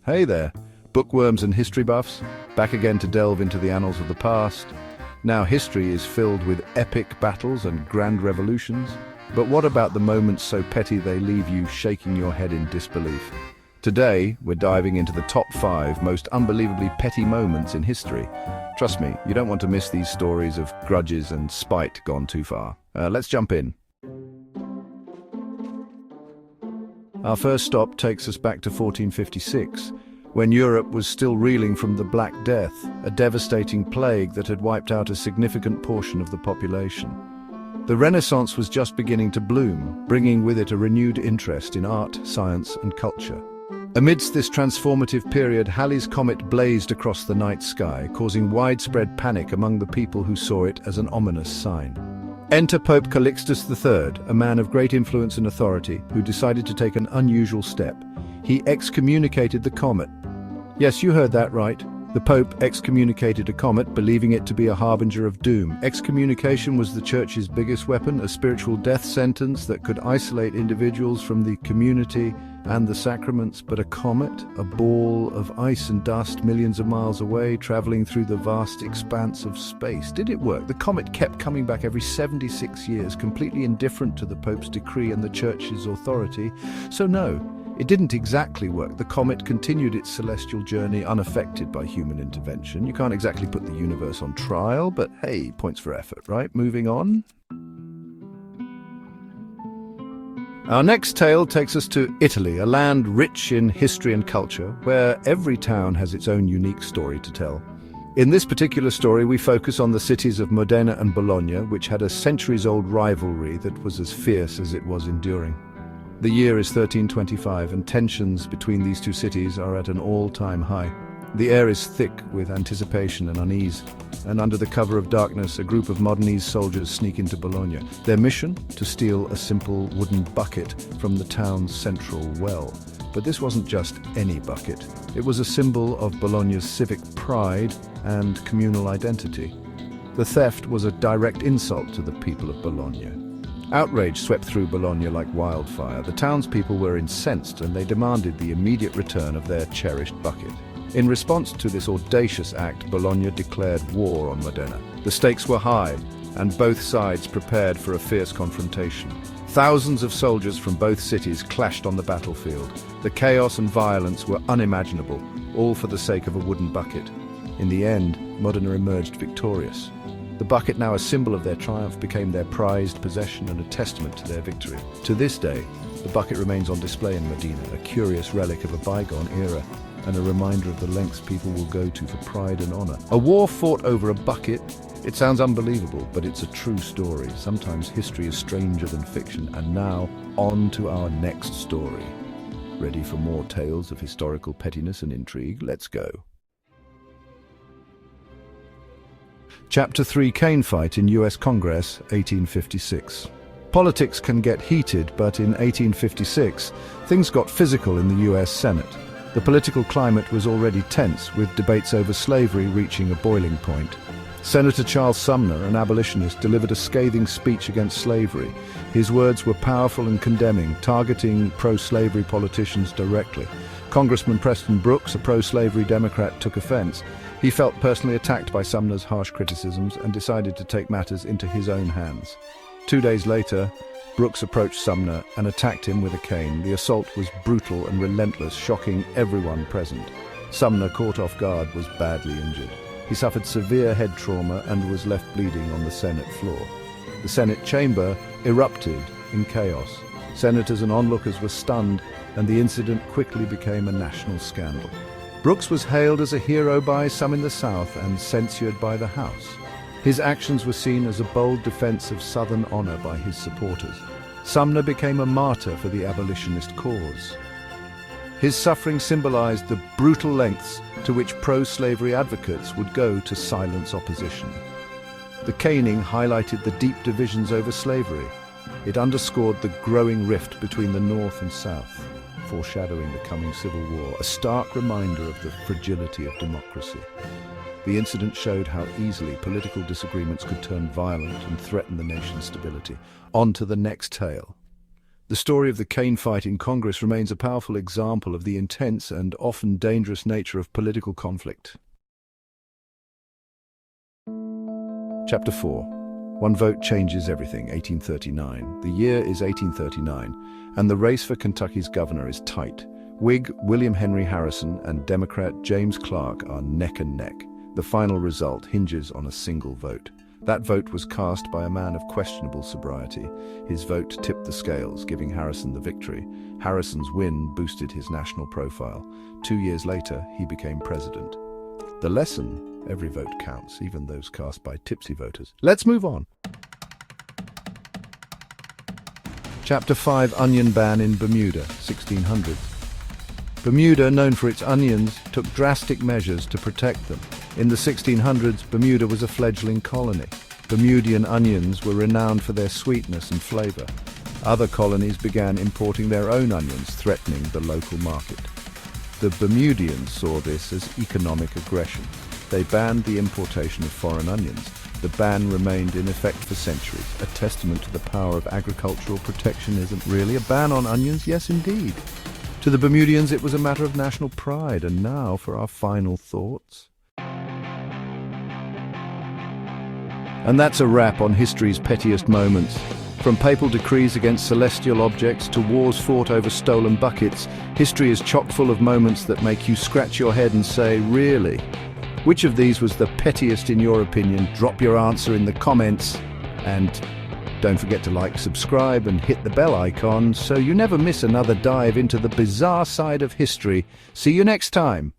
Hey there, bookworms and history buffs, back again to delve into the annals of the past. Now history is filled with epic battles and grand revolutions, but what about the moments so petty they leave you shaking your head in disbelief? Today, we're diving into the top 5 most unbelievably petty moments in history. Trust me, you don't want to miss these stories of grudges and spite gone too far. Let's jump in. Our first stop takes us back to 1456, when Europe was still reeling from the Black Death, a devastating plague that had wiped out a significant portion of the population. The Renaissance was just beginning to bloom, bringing with it a renewed interest in art, science, and culture. Amidst this transformative period, Halley's Comet blazed across the night sky, causing widespread panic among the people who saw it as an ominous sign. Enter Pope Calixtus III, a man of great influence and authority, who decided to take an unusual step. He excommunicated the comet. Yes, you heard that right. The Pope excommunicated a comet, believing it to be a harbinger of doom. Excommunication was the Church's biggest weapon, a spiritual death sentence that could isolate individuals from the community and the sacraments. But a comet, a ball of ice and dust millions of miles away, traveling through the vast expanse of space. Did it work? The comet kept coming back every 76 years, completely indifferent to the Pope's decree and the Church's authority. So no, it didn't exactly work. The comet continued its celestial journey unaffected by human intervention. You can't exactly put the universe on trial, but hey, points for effort, right? Moving on. Our next tale takes us to Italy, a land rich in history and culture, where every town has its own unique story to tell. In this particular story, we focus on the cities of Modena and Bologna, which had a centuries-old rivalry that was as fierce as it was enduring. The year is 1325, and tensions between these two cities are at an all-time high. The air is thick with anticipation and unease, and under the cover of darkness, a group of Modenese soldiers sneak into Bologna. Their mission? To steal a simple wooden bucket from the town's central well. But this wasn't just any bucket. It was a symbol of Bologna's civic pride and communal identity. The theft was a direct insult to the people of Bologna. Outrage swept through Bologna like wildfire. The townspeople were incensed, and they demanded the immediate return of their cherished bucket. In response to this audacious act, Bologna declared war on Modena. The stakes were high, and both sides prepared for a fierce confrontation. Thousands of soldiers from both cities clashed on the battlefield. The chaos and violence were unimaginable, all for the sake of a wooden bucket. In the end, Modena emerged victorious. The bucket, now a symbol of their triumph, became their prized possession and a testament to their victory. To this day, the bucket remains on display in Modena, a curious relic of a bygone era, and a reminder of the lengths people will go to for pride and honor. A war fought over a bucket? It sounds unbelievable, but it's a true story. Sometimes history is stranger than fiction. And now, on to our next story. Ready for more tales of historical pettiness and intrigue? Let's go. Chapter 3, Cane Fight in US Congress, 1856. Politics can get heated, but in 1856, things got physical in the US Senate. The political climate was already tense, with debates over slavery reaching a boiling point. Senator Charles Sumner, an abolitionist, delivered a scathing speech against slavery. His words were powerful and condemning, targeting pro-slavery politicians directly. Congressman Preston Brooks, a pro-slavery Democrat, took offense. He felt personally attacked by Sumner's harsh criticisms and decided to take matters into his own hands. 2 days later, Brooks approached Sumner and attacked him with a cane. The assault was brutal and relentless, shocking everyone present. Sumner, caught off guard, was badly injured. He suffered severe head trauma and was left bleeding on the Senate floor. The Senate chamber erupted in chaos. Senators and onlookers were stunned, and the incident quickly became a national scandal. Brooks was hailed as a hero by some in the South and censured by the House. His actions were seen as a bold defense of Southern honor by his supporters. Sumner became a martyr for the abolitionist cause. His suffering symbolized the brutal lengths to which pro-slavery advocates would go to silence opposition. The caning highlighted the deep divisions over slavery. It underscored the growing rift between the North and South, foreshadowing the coming Civil War, a stark reminder of the fragility of democracy. The incident showed how easily political disagreements could turn violent and threaten the nation's stability. On to the next tale. The story of the cane fight in Congress remains a powerful example of the intense and often dangerous nature of political conflict. Chapter 4. One vote changes everything, 1839. The year is 1839, and the race for Kentucky's governor is tight. Whig William Henry Harrison and Democrat James Clark are neck and neck. The final result hinges on a single vote. That vote was cast by a man of questionable sobriety. His vote tipped the scales, giving Harrison the victory. Harrison's win boosted his national profile. 2 years later, he became president. The lesson: every vote counts, even those cast by tipsy voters. Let's move on. Chapter 5. Onion ban in Bermuda, 1600s. Bermuda, known for its onions, took drastic measures to protect them. In the 1600s, Bermuda was a fledgling colony. Bermudian onions were renowned for their sweetness and flavor. Other colonies began importing their own onions, threatening the local market. The Bermudians saw this as economic aggression. They banned the importation of foreign onions. The ban remained in effect for centuries, a testament to the power of agricultural protectionism. Really, a ban on onions? Yes, indeed. To the Bermudians, it was a matter of national pride. And now for our final thoughts. And that's a wrap on history's pettiest moments. From papal decrees against celestial objects to wars fought over stolen buckets, history is chock full of moments that make you scratch your head and say, really? Which of these was the pettiest in your opinion? Drop your answer in the comments. And don't forget to like, subscribe and hit the bell icon so you never miss another dive into the bizarre side of history. See you next time.